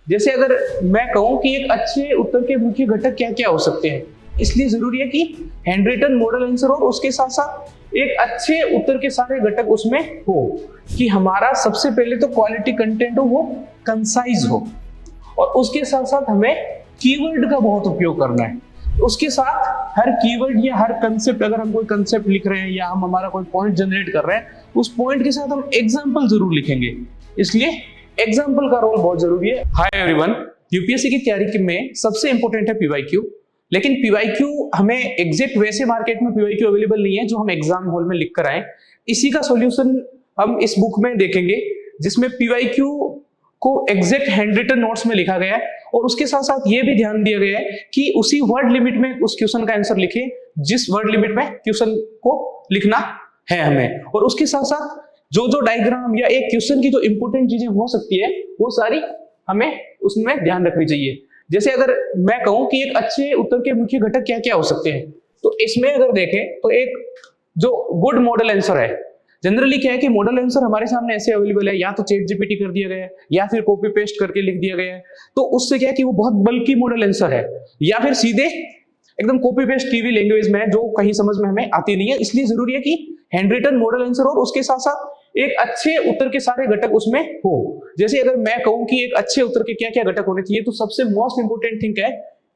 जैसे अगर मैं कहूं कि एक अच्छे उत्तर के मुख्य घटक क्या क्या हो सकते हैं, इसलिए जरूरी है कि हैंड रिटन मॉडल आंसर और उसके साथ साथ एक अच्छे उत्तर के सारे घटक उसमें हो, कि हमारा सबसे पहले तो क्वालिटी कंटेंट हो, वो कंसाइज हो, और उसके साथ साथ हमें कीवर्ड का बहुत उपयोग करना है। उसके साथ हर कीवर्ड या हर कंसेप्ट, अगर हम कोई कंसेप्ट लिख रहे हैं या हम हमारा कोई पॉइंट जनरेट कर रहे हैं, उस पॉइंट के साथ हम एग्जांपल जरूर लिखेंगे, इसलिए एग्जांपल का रोल बहुत जरूरी है। हाय एवरीवन, यूपीएससी की तैयारी में सबसे इंपॉर्टेंट है पीवाईक्यू, लेकिन पीवाईक्यू हमें एग्जैक्ट वैसे मार्केट में पीवाईक्यू अवेलेबल नहीं है जो हम एग्जाम हॉल में लिख कर आए। इसी का सॉल्यूशन हम इस बुक में देखेंगे, जिसमें पीवाईक्यू को एग्जैक्ट हैंड रिटन नोट्स में लिखा गया है, और उसके साथ साथ ये भी ध्यान दिया गया है कि उसी वर्ड लिमिट में उस क्वेश्चन का आंसर लिखे जिस वर्ड लिमिट में क्वेश्चन को लिखना है हमें। और उसके साथ साथ जो डायग्राम या एक क्वेश्चन की जो इंपॉर्टेंट चीजें हो सकती है, वो सारी हमें उसमें ध्यान रखनी चाहिए। जैसे अगर मैं कहूं कि एक अच्छे उत्तर के मुख्य घटक क्या क्या हो सकते हैं, तो इसमें अगर देखें तो एक जो गुड मॉडल आंसर है, जनरली क्या है कि मॉडल आंसर हमारे सामने ऐसे अवेलेबल है, या तो चैट जीपीटी कर दिया गया है या फिर कॉपी पेस्ट करके लिख दिया गया है, तो उससे क्या है कि वो बहुत बल्कि मॉडल आंसर है, या फिर सीधे एकदम कॉपी पेस्ट की हुई लैंग्वेज में है जो कहीं समझ में हमें आती नहीं है। इसलिए जरूरी है कि हैंड रिटन मॉडल आंसर और उसके साथ साथ एक अच्छे उत्तर के सारे घटक उसमें हो। जैसे अगर मैं कहूं कि एक अच्छे उत्तर के क्या क्या घटक होने चाहिए, तो सबसे मोस्ट इंपोर्टेंट थिंग है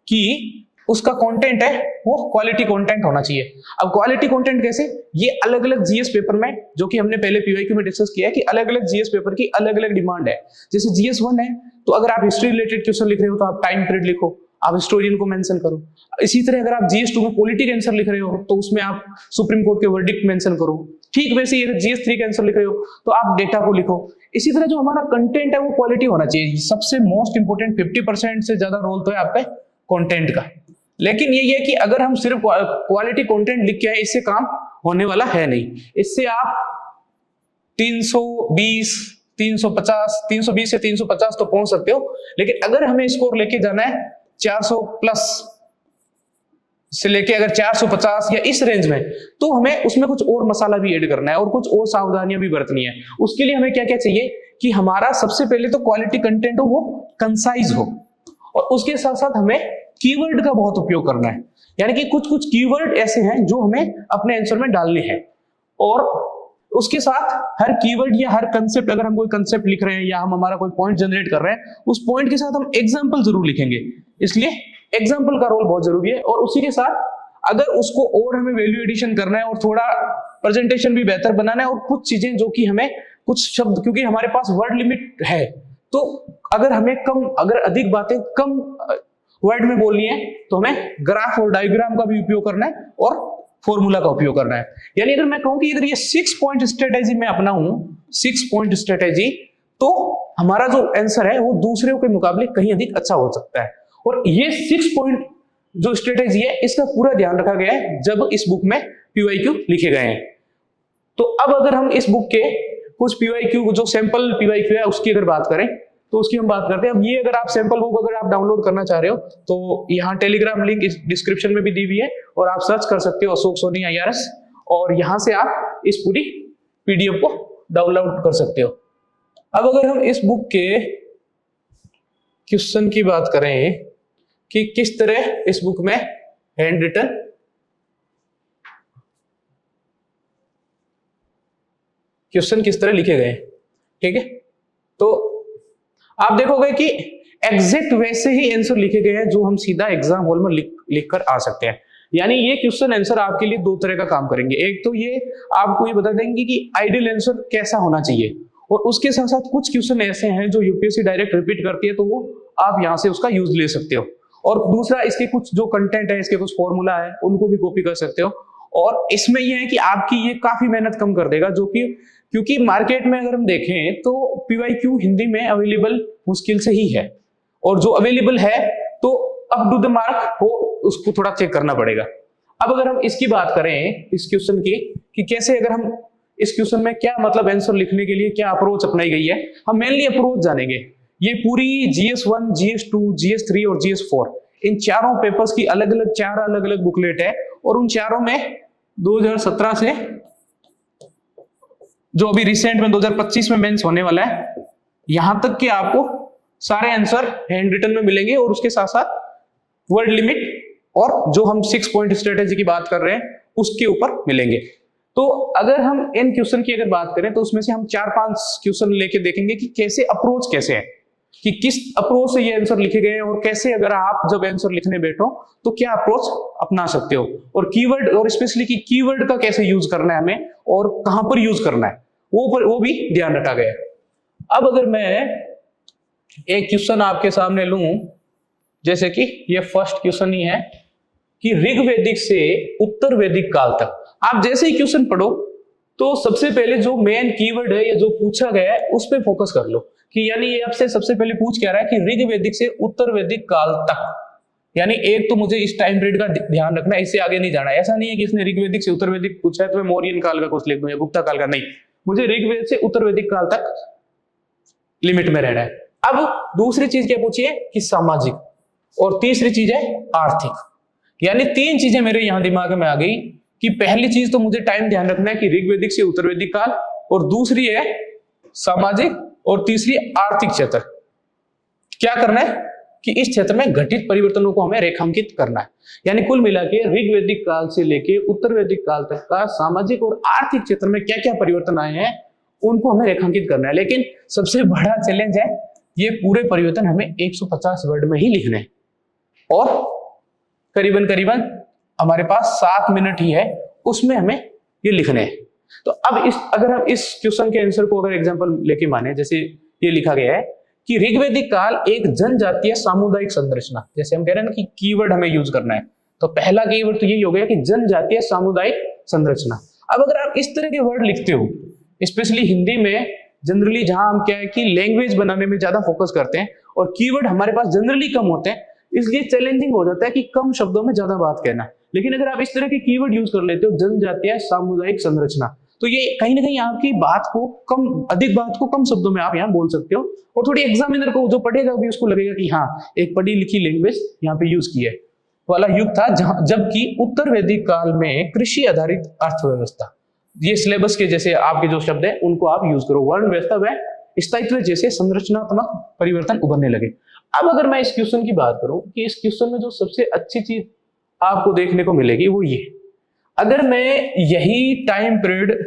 कि उसका कंटेंट है वो क्वालिटी कंटेंट होना चाहिए। अब क्वालिटी कंटेंट कैसे, ये अलग अलग जीएस पेपर में, जो कि हमने पहले पीवाईक्यू में डिस्कस किया है कि अलग अलग जीएस पेपर की अलग अलग डिमांड है। जैसे जीएस 1 है, तो अगर आप हिस्ट्री रिलेटेड क्वेश्चन लिख रहे हो तो आप टाइम पीरियड लिखो, आप हिस्टोरियन को मेंशन करो। इसी तरह अगर आप जीएस 2 में पॉलिटी का आंसर लिख रहे हो तो उसमें आप सुप्रीम कोर्ट के वर्डिक्ट मेंशन करो। ठीक वैसे ही अगर जीएस 3 का आंसर लिख रहे हो तो आप डेटा को लिखो। इसी तरह जो हमारा कंटेंट है वो क्वालिटी होना चाहिए। सबसे मोस्ट इंपोर्टेंट 50% से ज्यादा रोल तो है आपका कंटेंट का। लेकिन ये है कि अगर हम सिर्फ क्वालिटी कंटेंट लिख के आए, इससे काम होने वाला है नहीं। इससे आप 320, 350, 320 से 350 तो पहुंच सकते हो, लेकिन अगर हमें स्कोर लेके जाना है 400 प्लस से लेके अगर 450 या इस रेंज में, तो हमें उसमें कुछ और मसाला भी ऐड करना है और कुछ और सावधानियां भी बरतनी है। उसके लिए हमें क्या क्या चाहिए कि हमारा सबसे पहले तो क्वालिटी कंटेंट हो, वो कंसाइज हो, और उसके साथ साथ हमें कीवर्ड का बहुत उपयोग करना है। यानी कि कुछ कुछ कीवर्ड ऐसे हैं जो हमें अपने आंसर में डालने हैं, और उसके साथ हर कीवर्ड या हर कंसेप्ट, अगर हम कोई कंसेप्ट लिख रहे हैं या हम हमारा कोई पॉइंट जनरेट कर रहे हैं, उस पॉइंट के साथ हम एग्जांपल जरूर लिखेंगे, इसलिए एग्जांपल का रोल बहुत जरूरी है। और उसी के साथ अगर उसको और हमें वैल्यू एडिशन करना है और थोड़ा प्रेजेंटेशन भी बेहतर बनाना है, और कुछ चीजें जो कि हमें कुछ शब्द, क्योंकि हमारे पास वर्ड लिमिट है, तो अगर हमें अगर अधिक बातें कम वर्ड में बोलनी है तो हमें ग्राफ और डायग्राम का भी उपयोग करना है और फॉर्मूला का उपयोग करना है। यानी अगर मैं कहूं कि अगर ये 6 पॉइंट स्ट्रेटेजी मैं अपनाऊं, 6 पॉइंट स्ट्रेटेजी, तो हमारा जो आंसर है वो दूसरे के मुकाबले कहीं अधिक अच्छा हो सकता है। और ये 6 पॉइंट जो स्ट्रेटेजी है, इसका पूरा ध्यान रखा गया है जब इस बुक में पीवाईक्यू लिखे गए हैं। तो अब अगर हम इस बुक के कुछ पीवाईक्यू, जो सैंपल पीवाईक्यू है, उसकी अगर बात करें तो उसकी हम बात करते हैं। अब ये अगर आप सैंपल बुक अगर आप डाउनलोड करना चाह रहे हो तो यहाँ टेलीग्राम लिंक इस डिस्क्रिप्शन में भी दी हुई है, और आप सर्च कर सकते हो अशोक सोनी IRS, और यहाँ से आप इस पूरी पीडीएफ को डाउनलोड कर सकते हो। अब अगर हम इस बुक के क्वेश्चन की बात करें कि किस तरह इस बुक में हैंड रिटन क्वेश्चन किस तरह लिखे गए, ठीक है, तो आप देखोगे कि एग्जैक्ट वैसे ही आंसर लिखे गए हैं जो हम सीधा एग्जाम हॉल में लिख कर आ सकते हैं। यानी ये क्वेश्चन आंसर आपके लिए 2 तरह का काम करेंगे। एक तो ये आपको ये बता देंगे कि आइडियल आंसर कैसा होना चाहिए, और उसके साथ साथ कुछ क्वेश्चन ऐसे हैं जो यूपीएससी डायरेक्ट रिपीट करती है, तो वो आप यहाँ से उसका यूज ले सकते हो। और दूसरा, इसके कुछ जो कंटेंट है, इसके कुछ फॉर्मूला है, उनको भी कॉपी कर सकते हो। और इसमें यह है कि आपकी ये काफी मेहनत कम कर देगा, जो कि क्योंकि मार्केट में अगर हम देखें तो पीवाईक्यू हिंदी में अवेलेबल मुश्किल से ही है, और जो अवेलेबल है तो अप टू द मार्क हो, उसको थोड़ा चेक करना पड़ेगा। अब अगर हम इसकी बात करें इस क्वेश्चन की कि कैसे, अगर हम इस क्वेश्चन में क्या मतलब आंसर लिखने के लिए क्या अप्रोच अपनाई गई है, हम मेनली अप्रोच जानेंगे। ये पूरी GS1, GS2, GS3 और GS4, इन चारों पेपर्स की अलग अलग 4 अलग अलग बुकलेट है, और उन चारों में 2017 से जो अभी रिसेंट में 2025 में मेंस होने वाला है, यहां तक कि आपको सारे आंसर हैंड रिटन में मिलेंगे और उसके साथ साथ वर्ड लिमिट और जो हम 6 पॉइंट स्ट्रेटेजी की बात कर रहे हैं उसके ऊपर मिलेंगे। तो अगर हम इन क्वेश्चन की अगर बात करें तो उसमें से हम 4-5 क्वेश्चन लेके देखेंगे कि कैसे अप्रोच कैसे है, कि किस अप्रोच से ये आंसर लिखे गए हैं और कैसे अगर आप जब आंसर लिखने बैठो तो क्या अप्रोच अपना सकते हो, और कीवर्ड और स्पेशली कि कीवर्ड का कैसे यूज करना है हमें और कहां पर यूज करना है वो भी ध्यान रखा गया है। अब अगर मैं एक क्वेश्चन आपके सामने लूं, जैसे कि ये फर्स्ट क्वेश्चन ही है कि ऋग्वैदिक से उत्तर वैदिक काल तक, आप जैसे ही क्वेश्चन पढ़ो तो सबसे पहले जो मेन कीवर्ड है या जो पूछा गया है उस पर फोकस कर लो, कि यानी ये आपसे सबसे पहले पूछ क्या रहा है कि ऋग्वैदिक से उत्तर वैदिक काल तक, यानी एक तो मुझे इस टाइम पीरियड का ध्यान रखना है, इससे आगे नहीं जाना है। ऐसा नहीं है कि इसने ऋग्वैदिक से उत्तर वैदिक पूछा है तो मैं मौर्यन काल का कुछ लिख दूं या गुप्ता काल का, नहीं, मुझे ऋग्वेद से उत्तर वैदिक काल तक लिमिट में रहना है। अब दूसरी चीज क्या पूछी है कि सामाजिक, और तीसरी चीज है आर्थिक, यानी 3 चीजें मेरे यहां दिमाग में आ गई कि पहली चीज तो मुझे टाइम ध्यान रखना है कि ऋग्वैदिक से उत्तर वैदिक काल, और दूसरी है सामाजिक, और तीसरी आर्थिक क्षेत्र। क्या करना है कि इस क्षेत्र में घटित परिवर्तनों को हमें रेखांकित करना है, यानी कुल मिला के ऋग्वैदिक काल से लेके उत्तर वैदिक काल तक का सामाजिक और आर्थिक क्षेत्र में क्या क्या परिवर्तन आए हैं उनको हमें रेखांकित करना है। लेकिन सबसे बड़ा चैलेंज है ये पूरे परिवर्तन हमें 150 वर्ड में ही लिखने हैं, और करीबन करीबन हमारे पास 7 मिनट ही है, उसमें हमें ये लिखने हैं। तो अब अगर हम इस क्वेश्चन के आंसर को अगर एग्जांपल लेके माने, जैसे ये लिखा गया है कि ऋग्वैदिक काल एक जनजातीय सामुदायिक संरचना, जैसे हम कह रहे हैं ना कि कीवर्ड हमें यूज करना है, तो पहला कीवर्ड तो यही हो गया कि जनजातीय सामुदायिक संरचना। अब अगर आप इस तरह के वर्ड लिखते हो, स्पेशली हिंदी में जनरली जहां हम क्या है कि लैंग्वेज बनाने में ज्यादा फोकस करते हैं और कीवर्ड हमारे पास जनरली कम होते हैं, इसलिए चैलेंजिंग हो जाता है कि कम शब्दों में ज्यादा बात कहना। लेकिन अगर आप इस तरह के कीवर्ड यूज कर लेते हो, जनजातीय सामुदायिक संरचना, तो ये कहीं ना कहीं आपकी बात को अधिक बात को कम शब्दों में आप यहाँ बोल सकते हो, और थोड़ी एग्जामिनर को जो पढ़ेगा भी उसको लगेगा कि हाँ एक पढ़ी लिखी लैंग्वेज यहाँ पे यूज की है। वाला युग था जबकि उत्तर वैदिक काल में कृषि आधारित अर्थव्यवस्था, ये सिलेबस के जैसे आपके जो शब्द है उनको आप यूज करो, वर्ण व्यवस्था व स्थायित्व जैसे संरचनात्मक परिवर्तन उभरने लगे। अब अगर मैं इस क्वेश्चन की बात करूं कि इस क्वेश्चन में जो सबसे अच्छी चीज आपको देखने को मिलेगी वो ये, अगर मैं यही टाइम पीरियड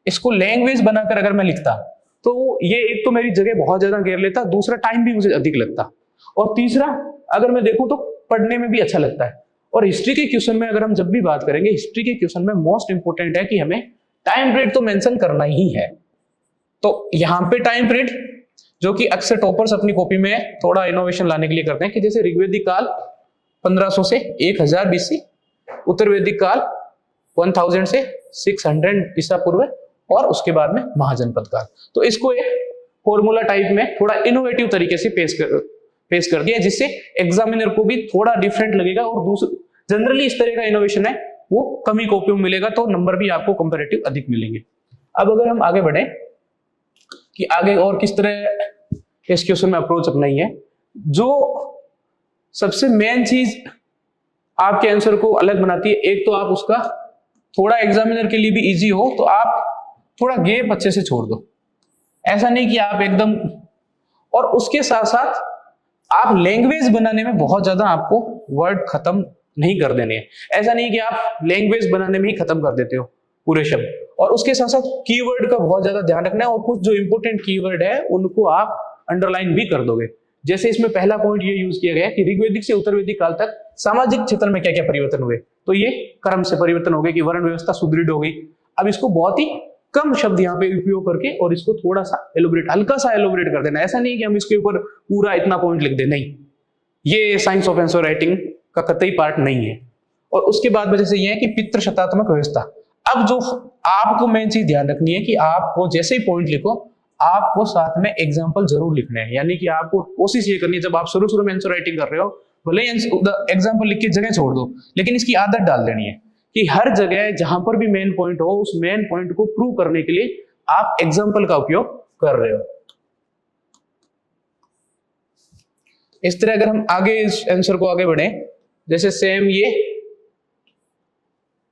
इसको लैंग्वेज बनाकर अगर मैं लिखता तो ये एक तो मेरी जगह बहुत ज्यादा घेर लेता, दूसरा टाइम भी मुझे अधिक लगता, और तीसरा अगर मैं देखूं तो पढ़ने में भी अच्छा लगता है। और हिस्ट्री के क्वेश्चन में अगर हम जब भी बात करेंगे, हिस्ट्री के क्वेश्चन में मोस्ट इंपोर्टेंट है कि हमें टाइम पीरियड तो मेंशन करना ही है। तो यहाँ पे टाइम पीरियड जो कि अक्सर टॉपर्स अपनी कॉपी में थोड़ा इनोवेशन लाने के लिए करते हैं कि जैसे ऋग्वैदिक काल 1500 से 1000 बीसी, उत्तर वैदिक काल 1000 से 600 ईसा पूर्व, और उसके बाद में महाजनपद काल। तो इसको एक फॉर्मूला टाइप में थोड़ा इनोवेटिव तरीके से पेश कर दिया, जिससे एग्जामिनर को भी थोड़ा डिफरेंट लगेगा, और जनरली इस तरह का इनोवेशन है वो कम ही कॉपियों में मिलेगा, तो नंबर भी आपको कंपैरेटिव अधिक मिलेंगे। अब अगर हम आगे बढ़े कि आगे और किस तरह इस क्वेश्चन में अप्रोच अपनाई है, जो सबसे मेन चीज आपके आंसर को अलग बनाती है, एक तो आप उसका थोड़ा एग्जामिनर के लिए भी इजी हो तो आप थोड़ा गैप अच्छे से छोड़ दो, ऐसा नहीं कि आप एकदम, और उसके साथ साथ आप लैंग्वेज बनाने में बहुत ज्यादा आपको वर्ड खत्म नहीं कर देने हैं। ऐसा नहीं कि आप लैंग्वेज बनाने में ही खत्म कर देते हो पूरे शब्द, और उसके साथ साथ कीवर्ड का बहुत ज्यादा ध्यान रखना है, और कुछ जो इंपॉर्टेंट कीवर्ड है उनको आप अंडरलाइन भी कर दोगे। जैसे इसमें पहला पॉइंट ये यूज किया गया कि ऋग्वैदिक से उत्तर वैदिक काल तक सामाजिक क्षेत्र में क्या क्या परिवर्तन हुए, तो ये क्रम से परिवर्तन हो गए कि वर्ण व्यवस्था सुदृढ़ हो गई। अब इसको बहुत ही कम शब्द यहाँ पे उपयोग करके और इसको थोड़ा सा एलोबरेट, हल्का सा एलोबरेट कर देना। ऐसा नहीं कि हम इसके ऊपर पूरा इतना पॉइंट लिख दे, नहीं, ये साइंस ऑफ आंसर राइटिंग का कतई पार्ट नहीं है। और उसके बाद वजह से ये है कि पितृशतात्मक व्यवस्था। अब जो आपको मेन चीज ध्यान रखनी है कि आपको जैसे ही पॉइंट लिखो आपको साथ में एग्जाम्पल जरूर लिखने हैं, यानी कि आपको कोशिश ये करनी है जब आप शुरू में आंसर राइटिंग कर रहे हो, भले ही एग्जाम्पल लिख के जगह छोड़ दो, लेकिन इसकी आदत डाल देनी है कि हर जगह जहां पर भी मेन पॉइंट हो उस मेन पॉइंट को प्रूव करने के लिए आप एग्जाम्पल का उपयोग कर रहे हो। इस तरह अगर हम आगे इस आंसर को आगे बढ़े, जैसे सेम ये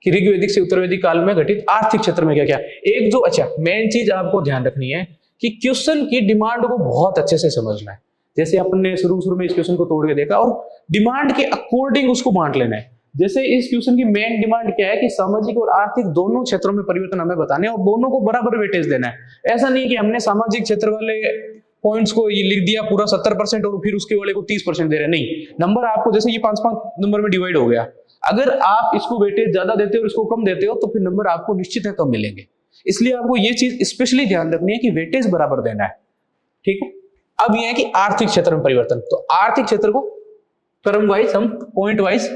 कि ऋग्वैदिक से उत्तर वैदिक काल में घटित आर्थिक क्षेत्र में क्या क्या, एक जो अच्छा मेन चीज आपको ध्यान रखनी है कि क्वेश्चन की डिमांड को बहुत अच्छे से समझना है। जैसे अपन ने शुरू में इस क्वेश्चन को तोड़ के देखा, और डिमांड के अकॉर्डिंग उसको बांट लेना है। जैसे इस क्वेश्चन की मेन डिमांड क्या है कि सामाजिक और आर्थिक दोनों क्षेत्रों में परिवर्तन हमें बताने हैं और दोनों को बराबर वेटेज देना है। ऐसा नहीं कि हमने सामाजिक क्षेत्र वाले पॉइंट्स को ये लिख दिया पूरा 70% और फिर उसके वाले को 30% दे रहे हैं, नहीं। नंबर आपको जैसे ये 5-5 नंबर में डिवाइड हो गया, अगर आप इसको वेटेज ज्यादा देते हो और इसको कम देते हो तो फिर नंबर आपको निश्चित है कम मिलेंगे। इसलिए आपको ये चीज स्पेशली ध्यान रखनी है कि वेटेज बराबर देना है, ठीक है। अब ये है कि आर्थिक क्षेत्र में परिवर्तन, तो आर्थिक क्षेत्र को क्रम वाइज हम पॉइंट वाइज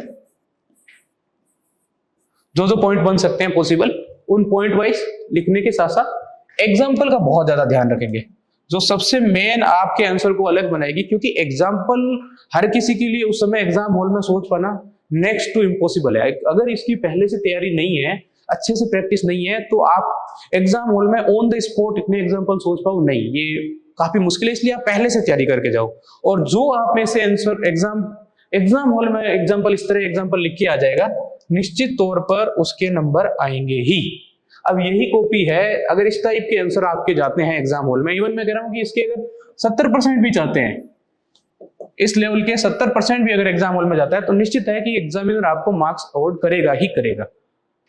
जो पॉइंट बन सकते हैं पॉसिबल, उन पॉइंट वाइज लिखने के साथ साथ एग्जाम्पल का बहुत ज्यादा ध्यान रखेंगे, जो सबसे मेन आपके आंसर को अलग बनाएगी। क्योंकि एग्जाम्पल हर किसी के लिए उस समय एग्जाम हॉल में सोच पाना नेक्स्ट टू इम्पॉसिबल है। अगर इसकी पहले से तैयारी नहीं है, अच्छे से प्रैक्टिस नहीं है, तो आप एग्जाम हॉल में ऑन द स्पॉट इतने एग्जाम्पल सोच पाओ नहीं, ये काफी मुश्किल है। इसलिए आप पहले से तैयारी करके जाओ, और जो आप में से आंसर एग्जाम हॉल में एग्जाम्पल इस तरह एग्जाम्पल लिख के आ जाएगा, निश्चित तौर पर उसके नंबर आएंगे ही। अब यही कॉपी है, अगर इस टाइप के आंसर आपके जाते हैं एग्जाम हॉल में, इवन मैं कह रहा हूं कि इसके अगर 70% भी चाहते हैं, इस लेवल के 70% भी अगर एग्जाम हॉल में जाता है, तो निश्चित है कि एग्जामिनर आपको मार्क्स अवॉर्ड करेगा ही करेगा।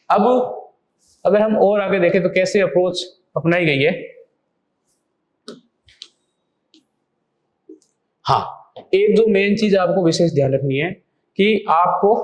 अब अगर हम और आगे देखें तो कैसे अप्रोच अपनाई गई है। हाँ, एक जो मेन चीज आपको विशेष ध्यान रखनी है कि आपको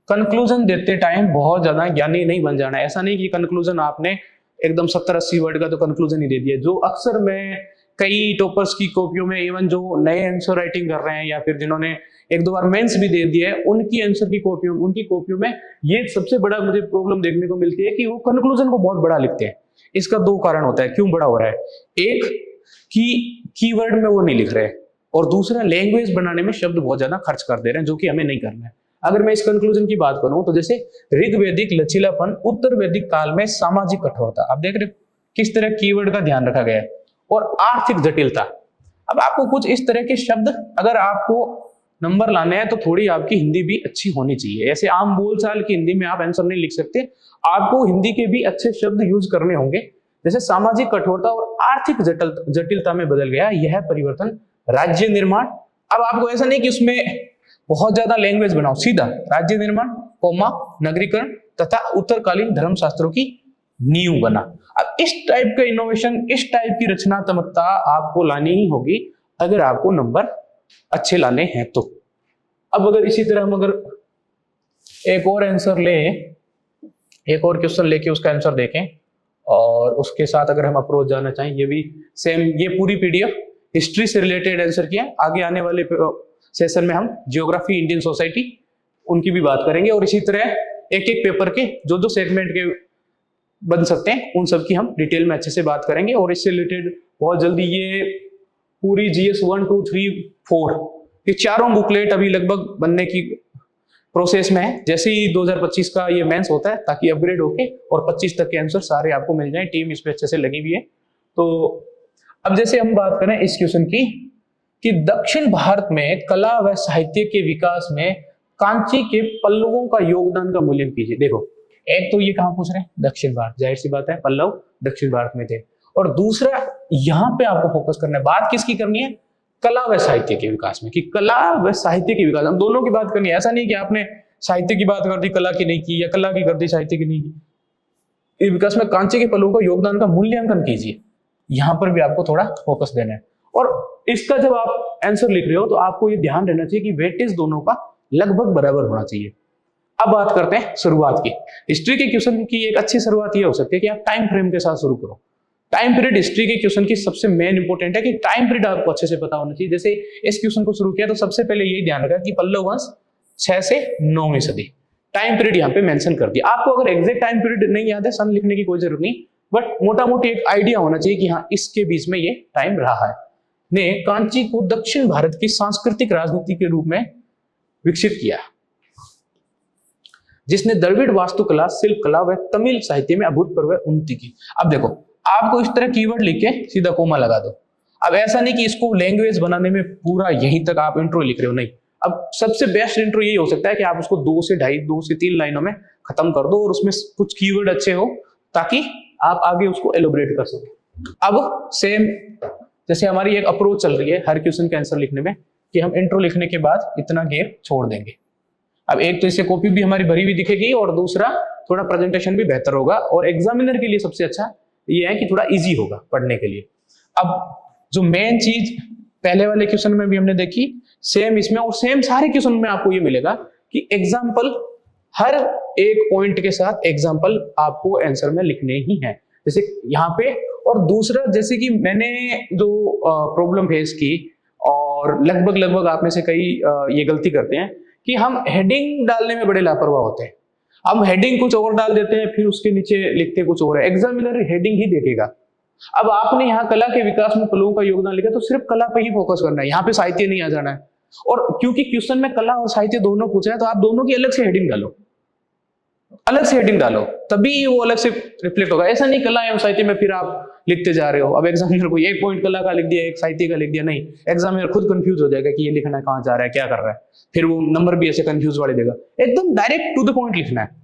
कंक्लूजन देते टाइम बहुत ज्यादा ज्ञानी नहीं बन जाना है। ऐसा नहीं कि कंक्लूजन आपने एकदम 70-80 वर्ड का तो कंक्लूजन ही दे दिया। जो अक्सर मैं कई टॉपर्स की कॉपियों में, इवन जो नए आंसर राइटिंग कर रहे हैं या फिर जिन्होंने 1-2 बार मेंस भी दे दिया है, उनकी आंसर की कॉपियों, उनकी कॉपियों में ये सबसे बड़ा मुझे प्रॉब्लम देखने को मिलती है कि वो कंक्लूजन को बहुत बड़ा लिखते हैं। इसका 2 कारण होता है क्यों बड़ा हो रहा है। एक कि कीवर्ड में वो नहीं लिख रहे, और दूसरा लैंग्वेज बनाने में शब्द बहुत ज्यादा खर्च कर दे रहे हैं, जो कि हमें नहीं करना है। अगर मैं इस कंक्लूजन की बात करूं तो जैसे ऋग्वैदिक लचीलापन, उत्तर वैदिक काल में सामाजिक कठोरता, आप देख रहे हो किस तरह कीवर्ड का ध्यान रखा गया है, और आर्थिक जटिलता। अब आपको कुछ इस तरह के शब्द, अगर आपको नंबर लाने हैं तो थोड़ी आपकी हिंदी भी अच्छी होनी चाहिए। ऐसे आम बोलचाल की हिंदी में आप आंसर नहीं लिख सकते, आपको हिंदी के भी अच्छे शब्द यूज करने होंगे। जैसे सामाजिक कठोरता और आर्थिक जटिलता में बदल गया यह परिवर्तन राज्य निर्माण। अब आपको ऐसा नहीं कि उसमें बहुत ज्यादा लैंग्वेज बनाओ, सीधा राज्य निर्माण, कोमा, नगरीकरण तथा उत्तरकालीन धर्मशास्त्रों की नींव बना। अब इस टाइप का इनोवेशन, इस टाइप की रचनात्मकता आपको लानी ही होगी अगर आपको नंबर अच्छे लाने हैं तो। अब अगर इसी तरह हम अगर एक और आंसर ले, एक और क्वेश्चन लेके उसका आंसर देखें, और उसके साथ अगर हम अप्रोच जाना चाहें, ये भी सेम, ये पूरी पीडीएफ हिस्ट्री से रिलेटेड आंसर किया। आगे आने वाले सेशन में हम ज्योग्राफी, इंडियन सोसाइटी, उनकी भी बात करेंगे, और इसी तरह एक एक पेपर के जो सेगमेंट के बन सकते हैं उन सब की हम डिटेल में अच्छे से बात करेंगे। और इससे रिलेटेड बहुत जल्दी ये पूरी जीएस 1, 2, 3, 4 ये चारों बुकलेट अभी लगभग बनने की प्रोसेस में है। जैसे ही 2025 का ये मेंस होता है, ताकि अपग्रेड होके और 25 तक के आंसर सारे आपको मिल जाएं। टीम इस पे अच्छे से लगी हुई है। तो अब जैसे हम बात करें इस क्वेश्चन की कि दक्षिण भारत में कला व साहित्य के विकास में कांची के पल्लवों का योगदान का मूल्यांकन कीजिए। देखो, एक तो ये कहां पूछ रहे हैं, दक्षिण भारत, जाहिर सी बात है पल्लव दक्षिण भारत में थे। और दूसरा यहां पे आपको फोकस करना है, बात किसकी करनी है, कला व साहित्य के विकास में, कि कला व साहित्य के विकास, हम दोनों की बात करनी है। ऐसा नहीं कि आपने साहित्य की बात कर दी, कला की नहीं की, या कला की कर दी, साहित्य की नहीं की। इस विकास में कांची के पल्लवों का योगदान का मूल्यांकन कीजिए, यहां पर भी आपको थोड़ा फोकस देना है। और इसका जब आप आंसर लिख रहे हो तो आपको ये ध्यान रहना चाहिए कि वेटेज दोनों का लगभग बराबर होना चाहिए। अब बात करते हैं शुरुआत की। हिस्ट्री के क्वेश्चन की एक अच्छी शुरुआत ये हो सकती है कि आप टाइम फ्रेम के साथ शुरू करो। टाइम पीरियड हिस्ट्री के क्वेश्चन की सबसे मेन इंपॉर्टेंट है कि टाइम पीरियड आपको अच्छे से पता होना चाहिए। जैसे इस क्वेश्चन को शुरू किया तो सबसे पहले यही ध्यान रखा कि पल्लव वंश 6 से 9वीं सदी, टाइम पीरियड यहाँ पे मेंशन कर दिया। आपको अगर एग्जैक्ट टाइम पीरियड नहीं याद है, सन लिखने की कोई जरूरत नहीं, बट मोटा मोटी एक आइडिया होना चाहिए कि हाँ इसके बीच में ये टाइम रहा है। ने कांची को दक्षिण भारत की सांस्कृतिक राजनीति के रूप में विकसित किया, जिसने द्रविड़ वास्तुकला, शिल्प कला व तमिल साहित्य में अभूतपूर्व उन्नति की। अब देखो, आपको इस तरह कीवर्ड लिख के सीधा कोमा लगा दो। अब ऐसा नहीं कि इसको लैंग्वेज बनाने में पूरा यहीं तक आप इंट्रो लिख रहे हो, नहीं। अब सबसे बेस्ट इंट्रो यही हो सकता है कि आप उसको 2 से 2.5, 2 से 3 लाइनों में खत्म कर दो, और उसमें कुछ कीवर्ड अच्छे हो ताकि आप आगे उसको एलोबरेट कर सको। अब सेम जैसे हमारी एक अप्रोच चल रही है हर क्वेश्चन के आंसर लिखने में कि हम इंट्रो लिखने के बाद इतना गैप छोड़ देंगे। अब एक तो इससे कॉपी भी हमारी भरी हुई दिखेगी और दूसरा थोड़ा प्रेजेंटेशन भी बेहतर होगा और एग्जामिनर के लिए सबसे अच्छा ये है कि थोड़ा इजी होगा पढ़ने के लिए। अब जो मेन चीज पहले वाले क्वेश्चन में भी हमने देखी, सेम इसमें और सेम सारे क्वेश्चन में आपको ये मिलेगा कि एग्जाम्पल, हर एक पॉइंट के साथ एग्जाम्पल आपको आंसर में लिखने ही है, जैसे यहाँ पे। और दूसरा, जैसे कि मैंने जो प्रॉब्लम फेस की और लगभग आप में से कई ये गलती करते हैं कि हम हेडिंग डालने में बड़े लापरवाह होते हैं। हम हेडिंग कुछ और डाल देते हैं, फिर उसके नीचे लिखते कुछ और है। एग्जामिनर हेडिंग ही देखेगा। अब आपने यहाँ कला के विकास में पल्लवों का योगदान लिखा तो सिर्फ कला पे ही फोकस करना है, यहाँ पे साहित्य नहीं आ जाना है। और क्योंकि क्वेश्चन में कला और साहित्य दोनों पूछा है तो आप दोनों की अलग से हेडिंग डालो, अलग से हेडिंग डालो, तभी वो अलग से रिफ्लेक्ट होगा। ऐसा नहीं कला एवं साहित्य में फिर आप लिखते जा रहे हो। अब एग्जामिनर को एक पॉइंट कला का लिख दिया, एक साहित्य का लिख दिया, नहीं, एग्जामिनर खुद कंफ्यूज हो जाएगा कि ये लिखना है, कहाँ जा रहा है, क्या कर रहा है। फिर वो नंबर भी ऐसे कंफ्यूज वाले देगा। एकदम डायरेक्ट टू द पॉइंट लिखना है।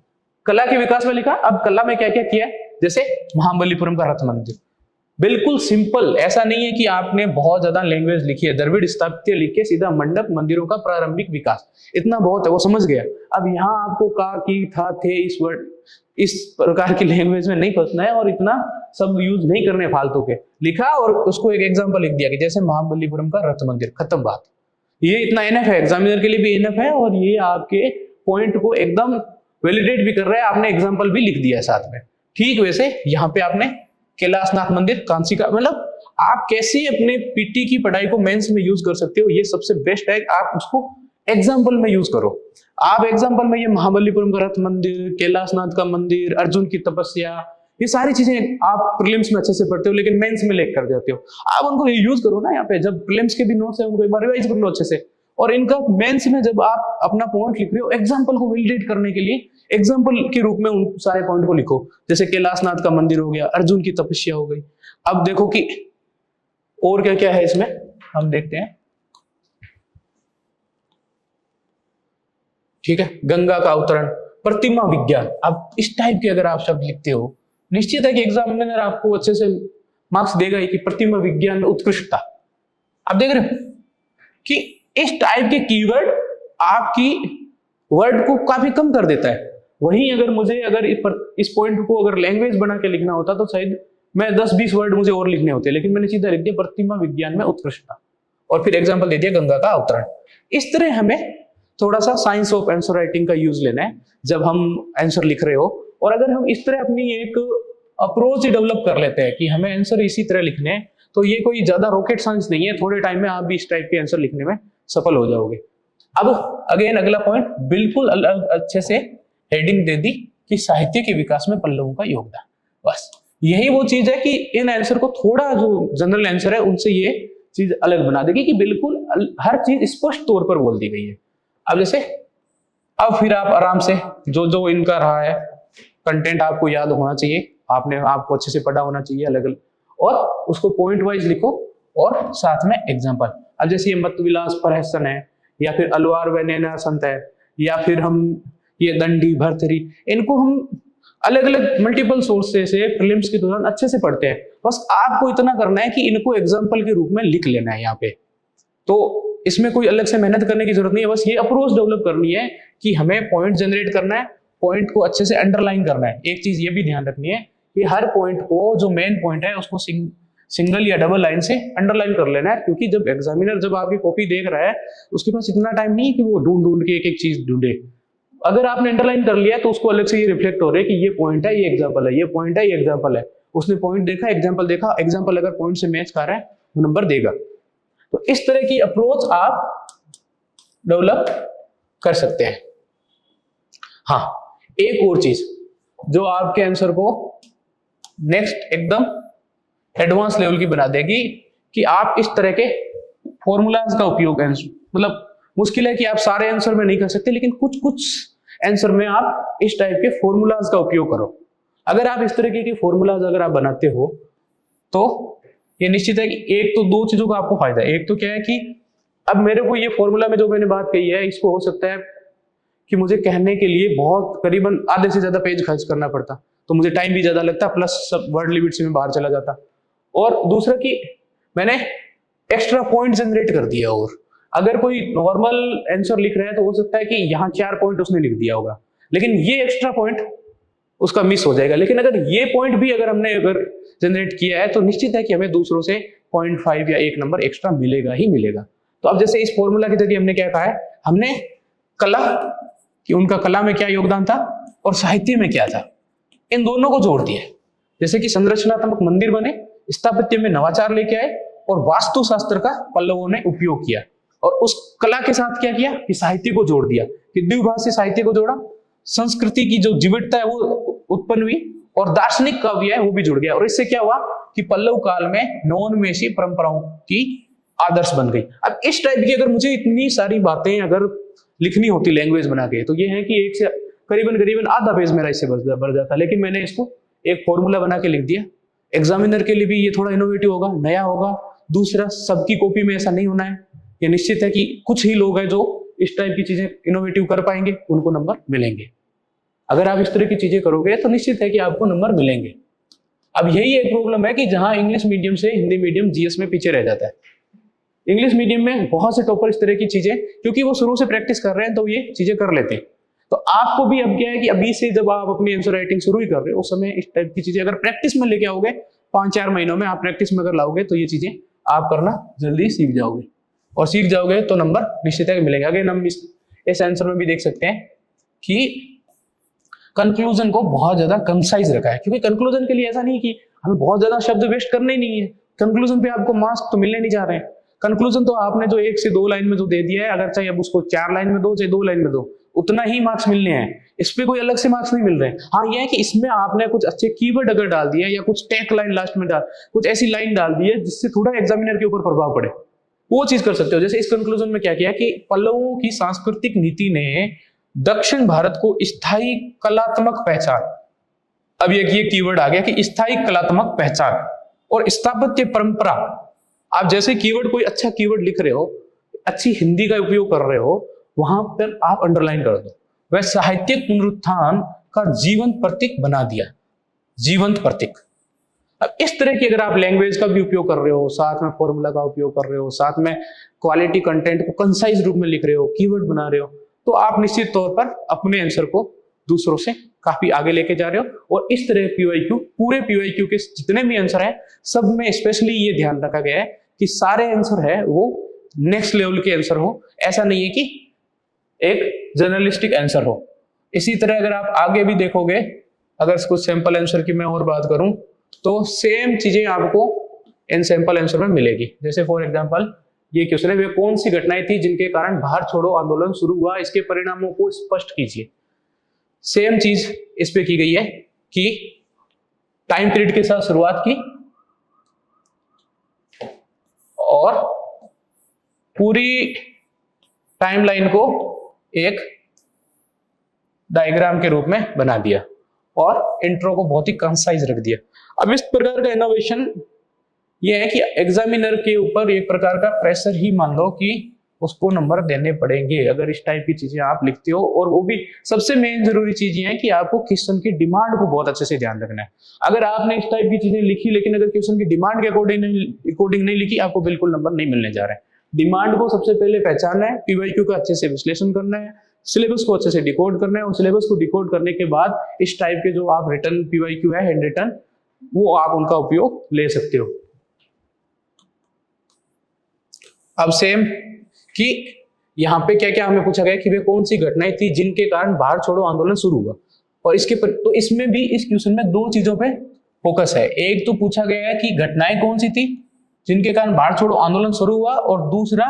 कला के विकास में लिखा, अब कला में क्या क्या किया, जैसे महाबलीपुरम का रथ मंदिर, बिल्कुल सिंपल। ऐसा नहीं है कि आपने बहुत ज्यादा लैंग्वेज लिखी है, द्रविड़ स्थापत्य लिख के सीधा मंडप मंदिरों का प्रारंभिक विकास, इतना बहुत है, वो समझ गया। अब यहाँ आपको का, की, था, थे, इस वर्ड, इस प्रकार की लैंग्वेज में नहीं फंसना है और इतना सब यूज नहीं करने फालतू के। लिखा और उसको एक एग्जांपल लिख दिया कि जैसे महाबलीपुरम का रथ मंदिर, खत्म बात। ये इतना एनफ है, एग्जामिनर के लिए भी एनफ है और ये आपके पॉइंट को एकदम वैलिडेट भी कर रहा है। आपने एग्जाम्पल भी लिख दिया है साथ में। ठीक वैसे यहाँ पे आपने कैलाशनाथ मंदिर, कांसी का, मतलब आप कैसे अपने पीटी की पढ़ाई को मेंस में यूज कर सकते हो, ये सबसे बेस्ट है। आप उसको एग्जाम्पल में यूज करो। आप एग्जाम्पल में ये महाबलीपुरम का रथ मंदिर, कैलाशनाथ का मंदिर, अर्जुन की तपस्या, ये सारी चीजें आप प्रीलिम्स में अच्छे से पढ़ते हो लेकिन मेंस में लेकर कर जाते हो। आप उनको यूज करो ना यहाँ पे, जब प्रीलिम्स के भी नोट्स है उनको एक बार रिवाइज कर लो अच्छे से। और इनका मेंस में जब आप अपना पॉइंट लिख रहे हो, एग्जाम्पल को वैलिडेट करने के लिए एग्जाम्पल के रूप में उन सारे पॉइंट को लिखो। जैसे कैलाशनाथ का मंदिर हो गया, अर्जुन की तपस्या हो गई। अब देखो कि और क्या क्या है इसमें, हम देखते हैं। ठीक है, गंगा का अवतरण, प्रतिमा विज्ञान। अब इस टाइप के अगर आप शब्द लिखते हो, निश्चित है कि एग्जामिनर आपको अच्छे से मार्क्स देगा ही कि प्रतिमा विज्ञान में उत्कृष्टता। आप देख रहे हो कि इस टाइप के कीवर्ड आपकी वर्ड को काफी कम कर देता है। वहीं अगर मुझे अगर इस पॉइंट को अगर लैंग्वेज बना के लिखना होता तो शायद मैं 10-20 वर्ड मुझे और लिखने होते, लेकिन मैंने सीधा लिख दिया प्रतिमा विज्ञान में उत्कृष्टता और फिर एग्जांपल दे दिया गंगा का अवतरण। इस तरह हमें थोड़ा सा साइंस ऑफ आंसर राइटिंग का यूज लेना है जब हम आंसर लिख रहे हो। और अगर हम इस तरह अपनी एक अप्रोच डेवलप कर लेते हैं कि हमें आंसर इसी तरह लिखने हैं, तो ये कोई ज्यादा रॉकेट साइंस नहीं है। थोड़े टाइम में आप भी इस टाइप के आंसर लिखने में सफल हो जाओगे। अब अगेन अगला पॉइंट, बिल्कुल अलग अच्छे से हेडिंग दे दी कि साहित्य के विकास में पल्लवों का योगदान। बस यही वो चीज है कि इन आंसर को थोड़ा जो जनरल आंसर है उनसे ये चीज अलग बना देगी कि बिल्कुल हर चीज स्पष्ट तौर पर बोल दी गई है। अब जैसे अब फिर आप आराम से जो जो इनका रहा है कंटेंट आपको याद होना चाहिए, आपने आपको अच्छे से पढ़ा होना चाहिए अलग अलग, और उसको पॉइंट वाइज लिखो और साथ में एग्जांपल। अब जैसे ये मत विलास परहसन है, या फिर अलवार व नैना संत है, या फिर हम ये दंडी भरथरी, इनको हम अलग अलग मल्टीपल सोर्सेस से प्रीलिम्स के दौरान अच्छे से पढ़ते हैं। बस आपको इतना करना है कि इनको एग्जाम्पल के रूप में लिख लेना है यहाँ पे। तो इसमें कोई अलग से मेहनत करने की जरूरत नहीं है, बस ये अप्रोच डेवलप करनी है कि हमें पॉइंट जनरेट करना है, पॉइंट को अच्छे से अंडरलाइन करना है। एक चीज ये भी ध्यान रखनी है कि हर पॉइंट को, जो मेन पॉइंट है, उसको सिंगल या डबल लाइन से अंडरलाइन कर लेना है। क्योंकि जब एग्जामिनर जब आपकी कॉपी देख रहा है, उसके पास इतना टाइम नहीं है कि वो ढूंढ ढूंढ के एक एक चीज ढूंढे। अगर आपने अंडरलाइन कर लिया तो उसको अलग से ये रिफ्लेक्ट हो रहा है कि ये पॉइंट है, ये एग्जाम्पल है, ये पॉइंट है, ये एग्जाम्पल है। उसने पॉइंट देखा, एग्जाम्पल देखा, एग्जाम्पल अगर पॉइंट से मैच कर रहा है वो नंबर देगा। तो इस तरह की अप्रोच आप डेवलप कर सकते हैं। हाँ, एक और चीज जो आपके आंसर को नेक्स्ट एकदम एडवांस लेवल की बना देगी कि आप इस तरह के फॉर्मूलाज का उपयोग, मतलब मुश्किल है कि आप सारे आंसर में नहीं कर सकते, लेकिन कुछ कुछ आंसर में आप इस टाइप के फॉर्मूलाज का उपयोग करो। अगर आप इस तरीके के फॉर्मूलाज अगर आप बनाते हो तो ये निश्चित है कि एक तो दो चीजों का आपको फायदा है। एक तो क्या है कि अब मेरे को ये फॉर्मूला में जो मैंने बात कही है, इसको हो सकता है कि मुझे कहने के लिए बहुत करीबन आधे से ज्यादा पेज खर्च करना पड़ता, तो मुझे टाइम भी ज्यादा लगता, प्लस सब वर्ड लिमिट से मैं बाहर चला जाता। और दूसरा कि मैंने एक्स्ट्रा पॉइंट जनरेट कर दिया। और अगर कोई नॉर्मल आंसर लिख रहा है तो हो सकता है कि यहाँ 4 पॉइंट उसने लिख दिया होगा, लेकिन ये एक्स्ट्रा पॉइंट उसका मिस हो जाएगा। लेकिन अगर ये पॉइंट भी अगर हमने जनरेट किया है तो निश्चित है कि हमें दूसरों से 0.5 या 1 नंबर एक्स्ट्रा मिलेगा ही मिलेगा। तो अब जैसे इस फॉर्मूला के जरिए हमने क्या कहा है, हमने कला कि उनका कला में क्या योगदान था और साहित्य में क्या था, इन दोनों को जोड़ दिया। जैसे कि संरचनात्मक मंदिर बने, स्थापत्य में नवाचार लेके आए और वास्तुशास्त्र का पल्लवों ने उपयोग किया। और उस कला के साथ क्या किया कि साहित्य को जोड़ दिया, कि द्विभाषी साहित्य को जोड़ा, संस्कृति की जो जीवटता है वो उत्पन्न हुई और दार्शनिक काव्य है वो भी जुड़ गया। और इससे क्या हुआ कि पल्लव काल में नवोन्मेषी परंपराओं की आदर्श बन गई। अब इस टाइप की अगर मुझे इतनी सारी बातें अगर लिखनी होती लैंग्वेज बना के, तो ये है कि एक से करीबन आधा पेज मेरा इससे भर जाता, लेकिन मैंने इसको एक फॉर्मूला बना के लिख दिया। एग्जामिनर के लिए भी ये थोड़ा इनोवेटिव होगा, नया होगा। दूसरा, सबकी कॉपी में ऐसा नहीं होना है। ये निश्चित है कि कुछ ही लोग हैं जो इस टाइप की चीजें इनोवेटिव कर पाएंगे, उनको नंबर मिलेंगे। अगर आप इस तरह की चीजें करोगे तो निश्चित है कि आपको नंबर मिलेंगे। अब यही एक प्रॉब्लम है कि जहां इंग्लिश मीडियम से हिंदी मीडियम जीएस में पीछे रह जाता है। इंग्लिश मीडियम में बहुत से टॉपर इस तरह की चीजें, क्योंकि वो शुरू से प्रैक्टिस कर रहे हैं तो ये चीजें कर लेते हैं। तो आपको भी अब क्या है कि अभी से जब आप अपनी आंसर राइटिंग शुरू ही कर रहे हो उस समय इस टाइप की चीजें अगर प्रैक्टिस में लेके आओगे, 5-4 महीनों में आप प्रैक्टिस में अगर लाओगे तो ये चीजें आप करना जल्दी सीख जाओगे। और सीख जाओगे तो नंबर निश्चित है कि मिलेंगे। अगर हम इस आंसर में भी देख सकते हैं कि कंक्लूजन को बहुत ज्यादा कंसाइज रखा है, क्योंकि कंक्लूजन के लिए ऐसा नहीं कि हमें बहुत ज्यादा शब्द वेस्ट करने ही नहीं है। कंक्लूजन पे आपको मार्क्स तो मिलने नहीं जा रहे हैं। कंक्लूजन तो आपने जो 1 से 2 लाइन में जो दे दिया है, अगर चाहे अब उसको 4 लाइन में दो चाहे 2 लाइन में दो, उतना ही मार्क्स मिलने हैं। इस पे कोई अलग से मार्क्स नहीं मिल रहे हैं। हाँ, ये है कि इसमें आपने कुछ अच्छे कीवर्ड अगर डाल दिए या कुछ टैग लाइन लास्ट में डाल, कुछ ऐसी लाइन डाल दी है जिससे थोड़ा एग्जामिनर के ऊपर प्रभाव पड़े, वो चीज कर सकते हो। जैसे इस कंक्लूजन में क्या किया कि पल्लवों की सांस्कृतिक नीति ने दक्षिण भारत को स्थायी कलात्मक पहचान, अब ये कीवर्ड आ गया कि स्थायी कलात्मक पहचान और स्थापत्य परंपरा। आप जैसे कीवर्ड, कोई अच्छा कीवर्ड लिख रहे हो, अच्छी हिंदी का उपयोग कर रहे हो, वहां पर आप अंडरलाइन कर दो। वह साहित्यिक पुनरुत्थान का जीवंत प्रतीक बना दिया, जीवंत प्रतीक। अब इस तरह की अगर आप लैंग्वेज का भी उपयोग कर रहे हो, साथ में फॉर्मूला का उपयोग कर रहे हो, साथ में क्वालिटी कंटेंट को कंसाइज रूप में लिख रहे हो, कीवर्ड बना रहे हो, तो आप निश्चित तौर पर अपने आंसर को दूसरों से काफी आगे लेके जा रहे हो। और इस तरह पीवाईक्यू, पूरे पीवाईक्यू के जितने भी आंसर है सब में स्पेशली ये ध्यान रखा गया है कि सारे आंसर है वो नेक्स्ट लेवल के आंसर हो। ऐसा नहीं है कि एक जर्नलिस्टिक आंसर हो। इसी तरह अगर आप आगे भी देखोगे, अगर कुछ सैंपल आंसर की मैं और बात करूं तो सेम चीजें आपको इन सैंपल आंसर में मिलेगी। जैसे फॉर एग्जांपल ये क्वेश्चन है, वे कौन सी घटनाएं थी जिनके कारण भारत छोड़ो आंदोलन शुरू हुआ, इसके परिणामों को स्पष्ट कीजिए। सेम चीज इस पे की गई है कि टाइम पीरियड के साथ शुरुआत की और पूरी टाइमलाइन को एक डायग्राम के रूप में बना दिया और इंट्रो को बहुत ही कंसाइज रख दिया। अब इस प्रकार का इनोवेशन ये है कि एग्जामिनर के ऊपर एक प्रकार का प्रेशर ही मान लो कि उसको नंबर देने पड़ेंगे अगर इस टाइप की चीजें आप लिखते हो। और वो भी सबसे मेन जरूरी चीज ये है कि आपको क्वेश्चन की डिमांड को बहुत अच्छे से ध्यान रखना है। अगर आपने इस टाइप की चीजें लिखी लेकिन अगर क्वेश्चन की डिमांड के अकॉर्डिंग नहीं लिखी, आपको बिल्कुल नंबर नहीं मिलने जा रहे हैं। डिमांड को सबसे पहले पहचानना है, पीवाईक्यू का अच्छे से विश्लेषण करना है, सिलेबस को अच्छे से डिकोड करना है और सिलेबस को डिकोड करने के बाद इस टाइप के जो आप रिटर्न पीवाईक्यू है, हैंड रिटर्न, वो आप उनका उपयोग ले सकते हो। अब सेम कि यहाँ पे क्या क्या हमें पूछा गया कि वे कौन सी घटनाएं थी जिनके कारण भारत छोड़ो आंदोलन शुरू हुआ, और इसके तो इसमें भी इस क्वेश्चन में दो चीजों पे फोकस है। एक तो पूछा गया है कि घटनाएं कौन सी थी जिनके कारण भारत छोड़ो आंदोलन शुरू हुआ, और दूसरा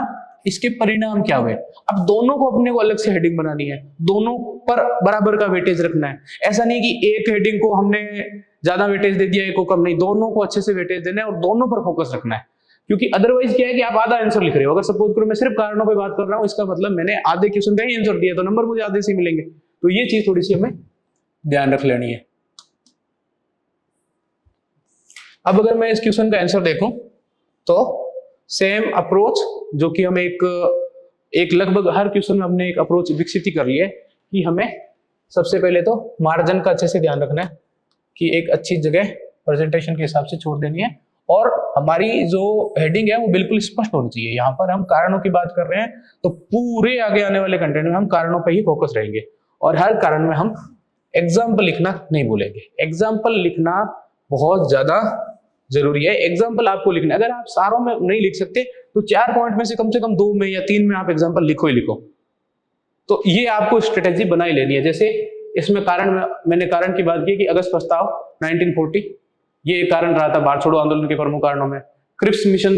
इसके परिणाम क्या हुए। अब दोनों को अपने को अलग से हेडिंग बनानी है, दोनों पर बराबर का वेटेज रखना है। ऐसा नहीं कि एक हेडिंग को हमने ज्यादा वेटेज दे दिया, एक को कम नहीं, दोनों को अच्छे से वेटेज देना है और दोनों पर फोकस रखना है। क्योंकि अदरवाइज क्या है कि आप आधा आंसर लिख रहे हो। अगर सपोज करो मैं सिर्फ कारणों पे बात कर रहा हूं, इसका मतलब मैंने आधे क्वेश्चन का ही आंसर दिया तो नंबर मुझे आधे से मिलेंगे। तो ये चीज थोड़ी सी हमें ध्यान रख लेनी है। अब अगर मैं इस क्वेश्चन का आंसर देखूं तो सेम अप्रोच जो कि हम एक लगभग हर क्वेश्चन में हमने एक अप्रोच विकसित कर ली है कि हमें सबसे पहले तो मार्जिन का अच्छे से ध्यान रखना है कि एक अच्छी जगह प्रेजेंटेशन के हिसाब से छोड़ देनी है, और हमारी जो हेडिंग है वो बिल्कुल स्पष्ट होनी चाहिए। यहाँ पर हम कारणों की बात कर रहे हैं तो पूरे आगे आने वाले कंटेंट में हम कारणों पर ही फोकस रहेंगे और हर कारण में हम एग्जाम्पल लिखना नहीं भूलेंगे। एग्जाम्पल लिखना बहुत ज्यादा जरूरी है। एग्जाम्पल आपको लिखना, अगर आप सारों में नहीं लिख सकते तो 4 पॉइंट में से कम 2 में या 3 में आप एग्जाम्पल लिखो ही लिखो। तो ये आपको स्ट्रेटेजी बनाई लेनी है। जैसे इसमें कारण मैंने कारण की बात की कि अगस्त प्रस्ताव 1940 ये एक कारण रहा था भारत छोड़ो आंदोलन के प्रमुख कारणों में। क्रिप्स मिशन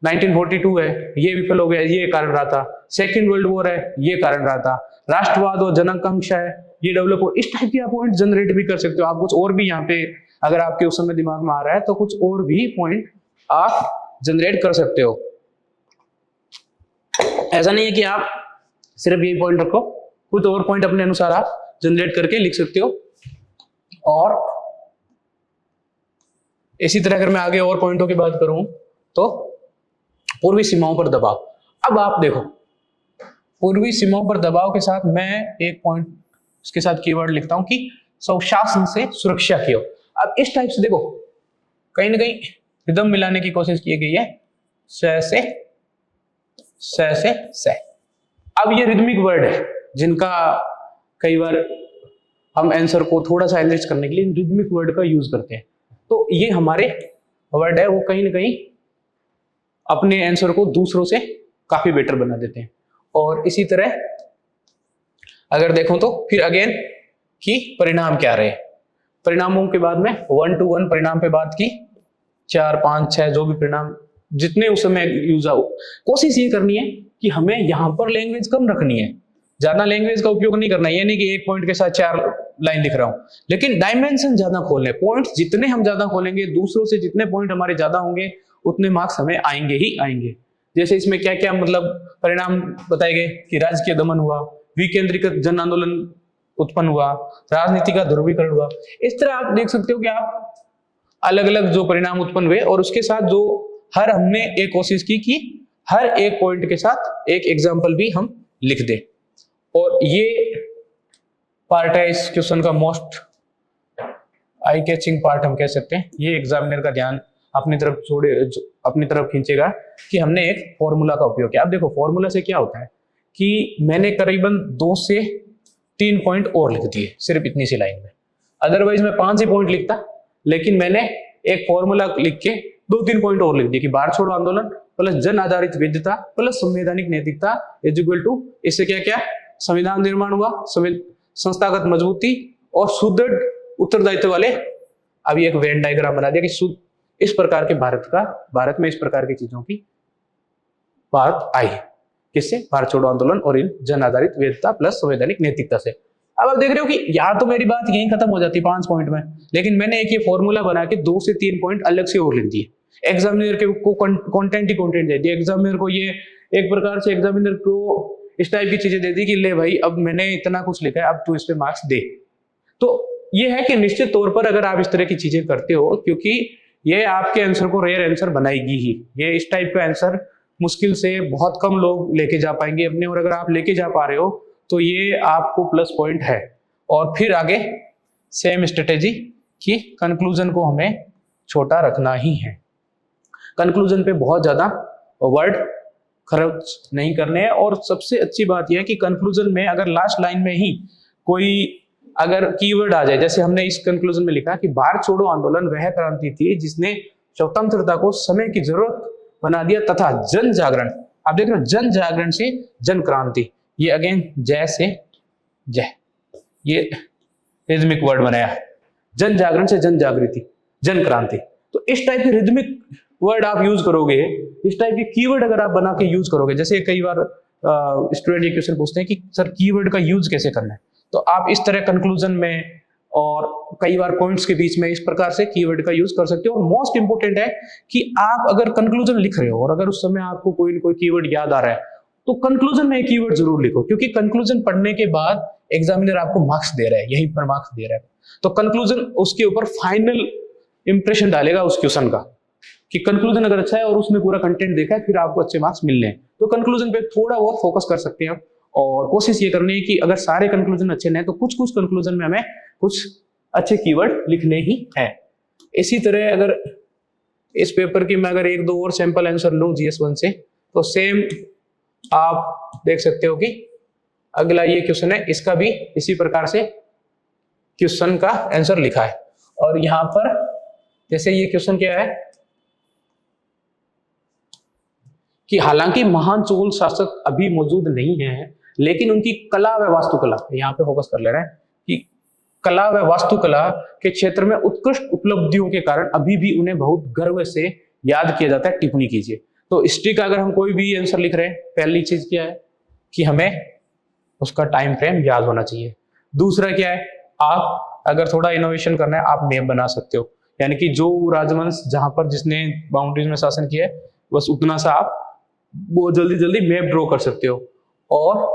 1942 है, ये विफल हो गया, ये कारण रहा था। सेकेंड वर्ल्ड वॉर है, ये कारण रहा था। राष्ट्रवाद और जनआकांक्षा है, ये डेवलप हो। इस टाइप के आप पॉइंट जनरेट भी कर सकते हो। आप कुछ और भी यहाँ पे अगर आपके उस समय दिमाग में आ रहा है तो कुछ और भी पॉइंट आप जनरेट कर सकते हो। ऐसा नहीं है कि आप सिर्फ यही पॉइंट रखो, कुछ और पॉइंट अपने अनुसार आप जनरेट करके लिख सकते हो। और इसी तरह अगर मैं आगे और पॉइंटों की बात करूं तो पूर्वी सीमाओं पर दबाव। अब आप देखो, पूर्वी सीमाओं पर दबाव के साथ मैं एक पॉइंट उसके साथ कीवर्ड लिखता हूं कि स्वशासन से सुरक्षा की ओर। अब इस टाइप से देखो कहीं ना कहीं रिदम मिलाने की कोशिश की गई है, से। अब ये रिदमिक वर्ड है जिनका कई बार हम आंसर को थोड़ा सा एनरिच करने के लिए रिदमिक वर्ड का यूज करते हैं। तो ये हमारे वर्ड है वो कहीं ना कहीं अपने आंसर को दूसरों से काफी बेटर बना देते हैं। और इसी तरह अगर देखो तो फिर अगेन कि परिणाम क्या रहे। परिणामों के बाद में 1 to 1 परिणाम पे बात की, 4, 5, 6 जो भी परिणाम जितने उस समय यूज हो। कोशिश ये करनी है कि हमें यहाँ पर लैंग्वेज कम रखनी है, ज्यादा लैंग्वेज का उपयोग नहीं करना है। ये नहीं कि एक पॉइंट के साथ 4 लाइन लिख रहा हूं, लेकिन डायमेंशन ज्यादा खोलने। पॉइंट्स जितने हम ज्यादा खोलेंगे, दूसरों से जितने पॉइंट हमारे ज्यादा होंगे उतने मार्क्स हमें आएंगे ही आएंगे। जैसे इसमें क्या क्या मतलब परिणाम बताए गए कि राजकीय दमन हुआ, विकेंद्रीकृत जन आंदोलन उत्पन्न हुआ, राजनीति का ध्रुवीकरण हुआ। इस तरह आप देख सकते हो कि आप अलग अलग जो परिणाम उत्पन्न हुए और उसके साथ जो हर हमने एक कोशिश की कि हर एक पॉइंट के साथ एक एग्जाम्पल भी हम लिख दें। और ये पार्ट है इस क्वेश्चन का मोस्ट आई कैचिंग पार्ट हम कह सकते हैं। ये एग्जामिनर का ध्यान अपनी तरफ खींचेगा कि हमने एक फॉर्मूला का उपयोग किया। अब देखो फॉर्मूला से क्या होता है कि मैंने करीबन 2 से 3 पॉइंट और लिख दिए सिर्फ इतनी सी लाइन में। अदरवाइज मैं 5 ही पॉइंट लिखता, लेकिन मैंने एक फॉर्मूला लिख के 2-3 पॉइंट और लिख दिए कि भारत छोड़ो आंदोलन प्लस जन आधारित वैधता प्लस संवैधानिक नैतिकता इज इक्वल टू, इससे क्या क्या संविधान निर्माण हुआ, संस्थागत मजबूती और सुदृढ़ उत्तरदायित्व वाले। अभी एक वेन डायग्राम बना दिया कि इस प्रकार के भारत में इस प्रकार की चीजों की बात आई, किससे? भारत छोड़ो आंदोलन और इन जन आधारित वैधता प्लस संवैधानिक नैतिकता से। अब आप देख रहे हो कि यार तो मेरी बात यहीं खत्म हो जाती 5 पॉइंट में, लेकिन मैंने एक ये फॉर्मूला बना के 2 से 3 पॉइंट अलग से और लिख दिए। एग्जामिनर को कंटेंट ही कंटेंट दे दिया। एग्जामिनर को ये एक प्रकार से एग्जामिनर को इस टाइप की चीजें दे दी कि ले भाई अब मैंने इतना कुछ लिखा है, अब तू इस पे मार्क्स दे। तो ये है कि निश्चित तौर पर अगर आप इस तरह की चीजें करते हो, क्योंकि ये आपके आंसर को रेयर आंसर बनाएगी ही। ये इस टाइप का आंसर मुश्किल से बहुत कम लोग लेके जा पाएंगे अपने, और अगर आप लेके जा पा रहे हो तो ये आपको प्लस पॉइंट है। और फिर आगे सेम स्ट्रेटेजी कि कंक्लूजन को हमें छोटा रखना ही है। कंक्लूजन पे बहुत ज्यादा वर्ड खर्च नहीं करने हैं। और सबसे अच्छी बात यह है कि कंक्लूजन में अगर लास्ट लाइन में ही कोई अगर कीवर्ड आ जाए, जैसे हमने इस कंक्लूजन में लिखा कि भारत छोड़ो आंदोलन वह क्रांति थी जिसने स्वतंत्रता को समय की जरूरत बना दिया तथा जन जागरण, आप देख रहे हो जन जागरण से जन क्रांति, ये अगेन जय से जय, ये रिदमिक वर्ड बनाया, जन जागरण से जन जागृति, जन क्रांति। तो इस टाइप के रिदमिक वर्ड आप यूज करोगे, इस टाइप के कीवर्ड अगर आप बना के यूज करोगे, जैसे कई बार स्टूडेंट ये क्वेश्चन पूछते हैं कि सर कीवर्ड का यूज कैसे करना है, तो आप इस तरह कंक्लूजन में और कई बार पॉइंट्स के बीच में इस प्रकार से कीवर्ड का यूज कर सकते हो। और मोस्ट इंपोर्टेंट है कि आप अगर कंक्लूजन लिख रहे हो और अगर उस समय आपको कोई न कोई कीवर्ड याद आ रहा है तो कंक्लूजन में एक कीवर्ड जरूर लिखो, क्योंकि कंक्लूजन पढ़ने के बाद एग्जामिनर आपको मार्क्स दे रहा है, यहीं पर मार्क्स दे रहा है, तो कंक्लूजन उसके ऊपर फाइनल इंप्रेशन डालेगा उस क्वेश्चन का कि कंक्लूजन अगर अच्छा है और उसमें पूरा कंटेंट देखा है फिर आपको अच्छे मार्क्स मिलने हैं। तो कंक्लूजन पे थोड़ा बहुत फोकस कर सकते हैं और कोशिश ये करनी है कि अगर सारे कंक्लूजन अच्छे नहीं तो कुछ कुछ कंक्लूजन में हमें कुछ अच्छे कीवर्ड लिखने ही हैं। इसी तरह अगर इस पेपर की मैं अगर एक दो और सैंपल आंसर लूं GS1 से, तो सेम आप देख सकते हो कि अगला ये क्वेश्चन है, इसका भी इसी प्रकार से क्वेश्चन का आंसर लिखा है। और यहां पर जैसे ये क्वेश्चन क्या है कि हालांकि महान चोल शासक अभी मौजूद नहीं है, लेकिन उनकी कला व वास्तुकला, यहाँ पे फोकस कर ले रहे हैं कि कला व वास्तुकला के क्षेत्र में उत्कृष्ट उपलब्धियों के कारण अभी भी उन्हें बहुत गर्व से याद किया जाता है। टिप्पणी कीजिए। तो हिस्ट्री का अगर हम कोई भी आंसर लिख रहे हैं, पहली चीज क्या है कि हमें उसका टाइम फ्रेम याद होना चाहिए। दूसरा क्या है, आप अगर थोड़ा इनोवेशन करना है, आप मैप बना सकते हो, यानी कि जो राजवंश जहां पर जिसने बाउंड्रीज में शासन किया है, बस उतना सा आप वो जल्दी जल्दी मैप ड्रॉ कर सकते हो। और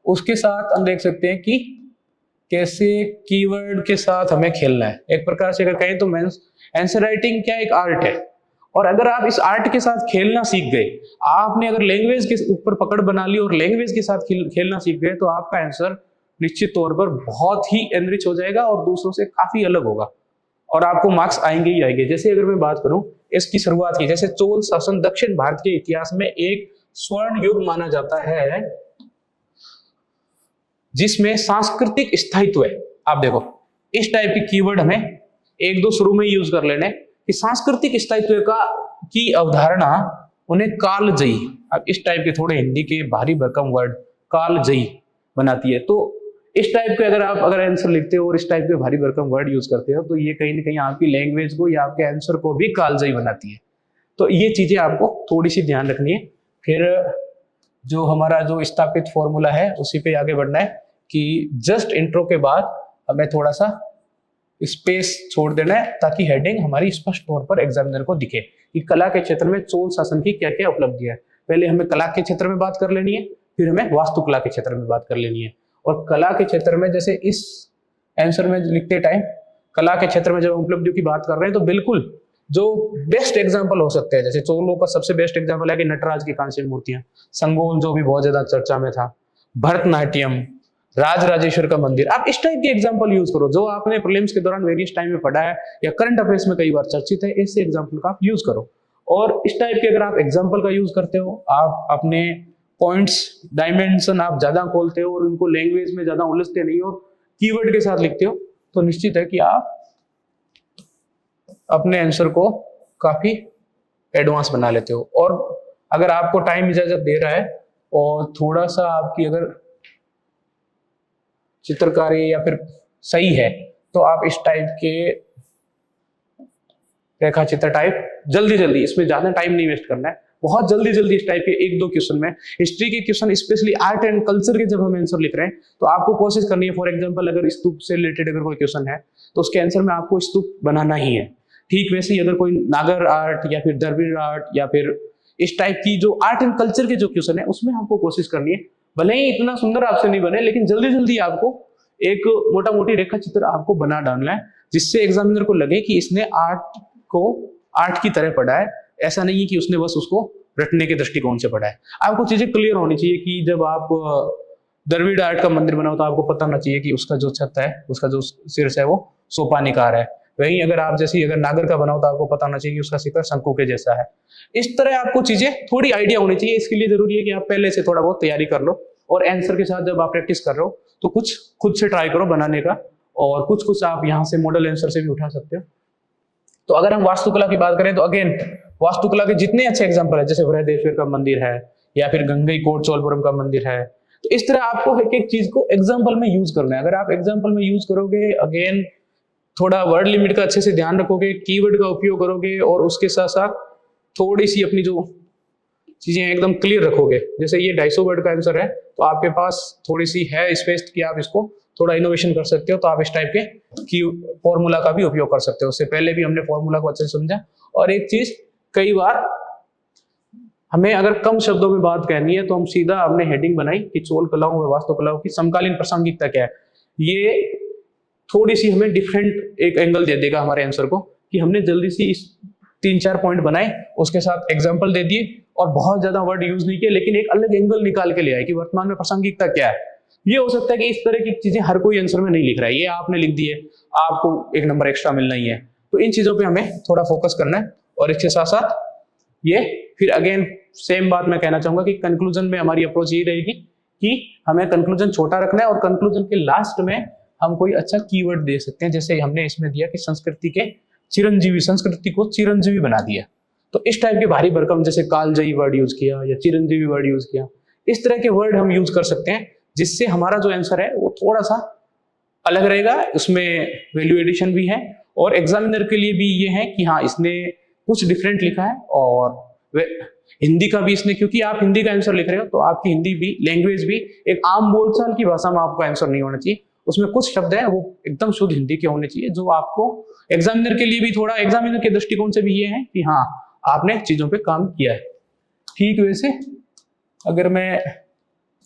उसके साथ हम देख सकते हैं कि कैसे कीवर्ड के साथ हमें खेलना है। एक प्रकार से अगर कहें तो आंसर राइटिंग क्या एक आर्ट है, और अगर आप इस आर्ट के साथ खेलना सीख गए, आपने अगर लैंग्वेज के ऊपर पकड़ बना ली और लैंग्वेज के साथ खेलना सीख गए, तो आपका आंसर निश्चित तौर पर बहुत ही एनरिच हो जाएगा और दूसरों से काफी अलग होगा और आपको मार्क्स आएंगे ही आएंगे। जैसे अगर मैं बात करूं इसकी शुरुआत की, जैसे चोल शासन दक्षिण भारत के इतिहास में एक स्वर्ण युग माना जाता है जिसमें सांस्कृतिक स्थायित्व है। आप देखो इस टाइप के कीवर्ड हमें एक दो शुरू में यूज कर लेने कि सांस्कृतिक स्थायित्व की अवधारणा उन्हें कालजयी, अब इस टाइप के थोड़े हिंदी के भारी भरकम वर्ड कालजयी बनाती है। तो इस टाइप के अगर आप आंसर लिखते हो और इस टाइप के भारी भरकम वर्ड यूज करते हो, तो ये कहीं ना कहीं आपकी लैंग्वेज को या आपके आंसर को भी कालजयी बनाती है। तो ये चीजें आपको थोड़ी सी ध्यान रखनी है। फिर जो हमारा जो स्थापित फॉर्मूला है उसी पे आगे बढ़ना है कि जस्ट इंट्रो के बाद हमें थोड़ा सा स्पेस छोड़ देना है ताकि हेडिंग हमारी स्पष्ट तौर पर एग्जामिनर को दिखे कि कला के क्षेत्र में चोल शासन की क्या क्या उपलब्धियां है। पहले हमें कला के क्षेत्र में बात कर लेनी है, फिर हमें वास्तुकला के क्षेत्र में बात कर लेनी है। और कला के क्षेत्र में जैसे इस आंसर में लिखते टाइम कला के क्षेत्र में जब उपलब्धियों की बात कर रहे हैं, तो बिल्कुल जो बेस्ट एग्जाम्पल हो सकते हैं, जैसे चोलों का सबसे बेस्ट एग्जाम्पल है कि नटराज की कांस्य मूर्तियां, संगोल जो भी बहुत ज्यादा चर्चा में था, भरतनाट्यम, राजराजेश्वर का मंदिर। आप इस टाइप के एग्जाम्पल यूज करो जो आपने प्रीलिम्स के दौरान वेरियस टाइम में पढ़ा है या करंट अफेयर्स में कई बार चर्चित है, ऐसे एग्जाम्पल का आप यूज करो। और इस टाइप के अगर आप एग्जाम्पल का यूज करते हो, आप अपने पॉइंट्स डायमेंशन आप ज्यादा खोलते हो और उनको लैंग्वेज में ज्यादा उलझते नहीं हो, कीवर्ड के साथ लिखते हो, तो निश्चित है कि आप अपने आंसर को काफी एडवांस बना लेते हो। और अगर आपको टाइम इजाजत दे रहा है और थोड़ा सा आपकी अगर चित्रकारी या फिर सही है, तो आप इस टाइप के रेखा चित्र टाइप जल्दी जल्दी, इसमें ज्यादा टाइम नहीं वेस्ट करना है, बहुत जल्दी जल्दी इस टाइप के एक दो क्वेश्चन में, हिस्ट्री के question specially art and culture के जब हम आंसर लिख रहे हैं, तो आपको कोशिश करनी है। फॉर एग्जांपल अगर स्तूप से रिलेटेड अगर कोई क्वेश्चन है, तो उसके आंसर में आपको स्तूप बनाना ही है। ठीक वैसे ही अगर कोई नागर आर्ट या फिर द्रविड़ आर्ट या फिर इस टाइप की जो आर्ट एंड कल्चर के जो क्वेश्चन है, उसमें आपको कोशिश करनी है, भले ही इतना सुंदर आपसे नहीं बने, लेकिन जल्दी जल्दी आपको एक मोटा मोटी रेखा चित्र आपको बना डालना है, जिससे एग्जामिनर को लगे कि इसने आर्ट को आर्ट की तरह पढ़ा है, ऐसा नहीं है कि उसने बस उसको रटने के दृष्टिकोण से पढ़ा है। आपको चीजें क्लियर होनी चाहिए कि जब आप द्रविड़ आर्ट का मंदिर बनाओ तो आपको पता होना चाहिए कि उसका जो छत है, उसका जो शीर्ष है वो सोपानिकार है। वहीं अगर आप जैसे अगर नागर का बनाओ तो आपको पता होना चाहिए कि उसका शिखर शंकु के जैसा है। इस तरह आपको चीजें थोड़ी आइडिया होनी चाहिए। इसके लिए जरूरी है कि आप पहले से थोड़ा बहुत तैयारी कर लो, और आंसर के साथ जब आप प्रैक्टिस कर रहे हो तो कुछ खुद से ट्राई करो बनाने का, और कुछ कुछ आप यहाँ से मॉडल आंसर से भी उठा सकते हो। तो अगर हम वास्तुकला की बात करें तो अगेन वास्तुकला के जितने अच्छे एग्जांपल है, जैसे बृहदेश्वर का मंदिर है या फिर गंगईकोट चोलपुरम का मंदिर है, तो इस तरह आपको एक एक चीज को एग्जांपल में यूज करना है। अगर आप एग्जांपल में यूज करोगे, अगेन थोड़ा वर्ड लिमिट का अच्छे से ध्यान रखोगे, कीवर्ड का उपयोग करोगे, और उसके साथ साथ थोड़ी सी अपनी जो चीजें एकदम क्लियर रखोगे, जैसे ये 250 वर्ड का आंसर है तो आपके पास थोड़ी सी है स्पेस कि आप इसको थोड़ा इनोवेशन कर सकते हो, तो आप इस टाइप के की फॉर्मूला का भी उपयोग कर सकते हो। उससे पहले भी हमने फॉर्मूला को अच्छे से समझा। और एक चीज, कई बार हमें अगर कम शब्दों में बात कहनी है तो हम सीधा हमने हेडिंग बनाई कि चोल कलाओं व वास्तुकलाओं की समकालीन प्रासंगिकता क्या है। ये थोड़ी सी हमें डिफरेंट एक एंगल दे देगा हमारे आंसर को, कि हमने जल्दी सी इस 3-4 पॉइंट बनाए, उसके साथ एग्जाम्पल दे दिए और बहुत ज्यादा वर्ड यूज नहीं किए, लेकिन एक अलग एंगल निकाल के ले आए कि वर्तमान में प्रासंगिकता क्या है। ये हो सकता है कि इस तरह की चीजें हर कोई आंसर में नहीं लिख रहा है, ये आपने लिख दी है, आपको 1 नंबर एक्स्ट्रा मिलना ही है। तो इन चीजों पे हमें थोड़ा फोकस करना है। और इसके साथ साथ ये फिर अगेन सेम बात मैं कहना चाहूंगा कि कंक्लूजन में हमारी अप्रोच ये रहेगी कि हमें कंक्लूजन छोटा रखना है और कंक्लूजन के लास्ट में हम कोई अच्छा कीवर्ड दे सकते हैं, जैसे हमने इसमें दिया कि संस्कृति के चिरंजीवी, संस्कृति को चिरंजीवी बना दिया। तो इस टाइप के भारी भरकम जैसे कालजयी वर्ड यूज किया या चिरंजीवी वर्ड यूज किया, इस तरह के वर्ड हम यूज कर सकते हैं जिससे हमारा जो आंसर है वो थोड़ा सा अलग रहेगा, उसमें वैल्यू एडिशन भी है और एग्जामिनर के लिए भी ये है कि हाँ इसने कुछ डिफरेंट लिखा है। और हिंदी का भी इसने, क्योंकि आप हिंदी का आंसर लिख रहे हो तो आपकी हिंदी भी, लैंग्वेज भी एक आम बोलचाल की भाषा में आपका आंसर नहीं होना चाहिए, उसमें कुछ शब्द है वो एकदम शुद्ध हिंदी के होने चाहिए, जो आपको एग्जामिनर के लिए भी थोड़ा, एग्जामिनर के दृष्टिकोण से भी ये है कि हाँ आपने चीजों पे काम किया है। ठीक, वैसे अगर मैं,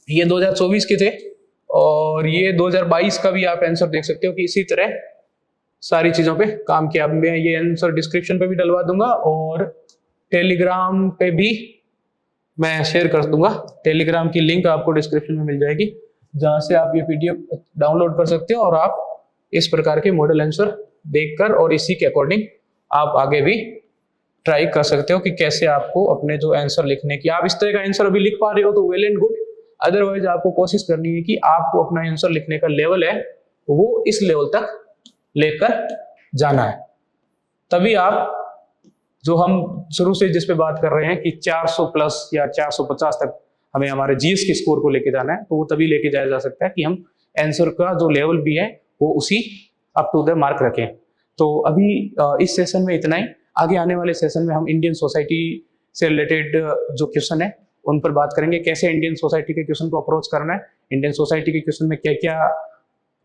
ये 2024 के थे और ये 2022 का भी आप आंसर देख सकते हो कि इसी तरह सारी चीजों पे काम किया। मैं ये आंसर डिस्क्रिप्शन पे भी डलवा दूंगा और टेलीग्राम पे भी मैं शेयर कर दूंगा। टेलीग्राम की लिंक आपको डिस्क्रिप्शन में मिल जाएगी, जहां से आप ये पीडीएफ डाउनलोड कर सकते हो और आप इस प्रकार के मॉडल आंसर देखकर और इसी के अकॉर्डिंग आप आगे भी ट्राई कर सकते हो कि कैसे आपको अपने जो आंसर लिखने की, आप इस तरह का आंसर अभी लिख पा रहे हो तो वेल एंड गुड, अदरवाइज आपको कोशिश करनी है कि आपको अपना आंसर लिखने का लेवल है वो इस लेवल तक लेकर जाना है। तभी आप, जो हम शुरू से जिस पे बात कर रहे हैं कि 400 प्लस या 450 तक हमें हमारे जीएस के स्कोर को लेके जाना है, तो वो तभी लेके जाया जा सकता है कि हम आंसर का जो लेवल भी है वो उसी अप टू द मार्क रखें। तो अभी इस सेशन में इतना ही। आगे आने वाले सेशन में हम इंडियन सोसाइटी से रिलेटेड जो क्वेश्चन है उन पर बात करेंगे, कैसे इंडियन सोसाइटी के क्वेश्चन को अप्रोच करना है, इंडियन सोसाइटी के क्वेश्चन में क्या क्या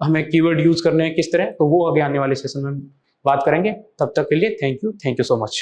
हमें कीवर्ड यूज करने हैं किस तरह, तो वो आगे आने वाले सेशन में बात करेंगे। तब तक के लिए थैंक यू सो मच।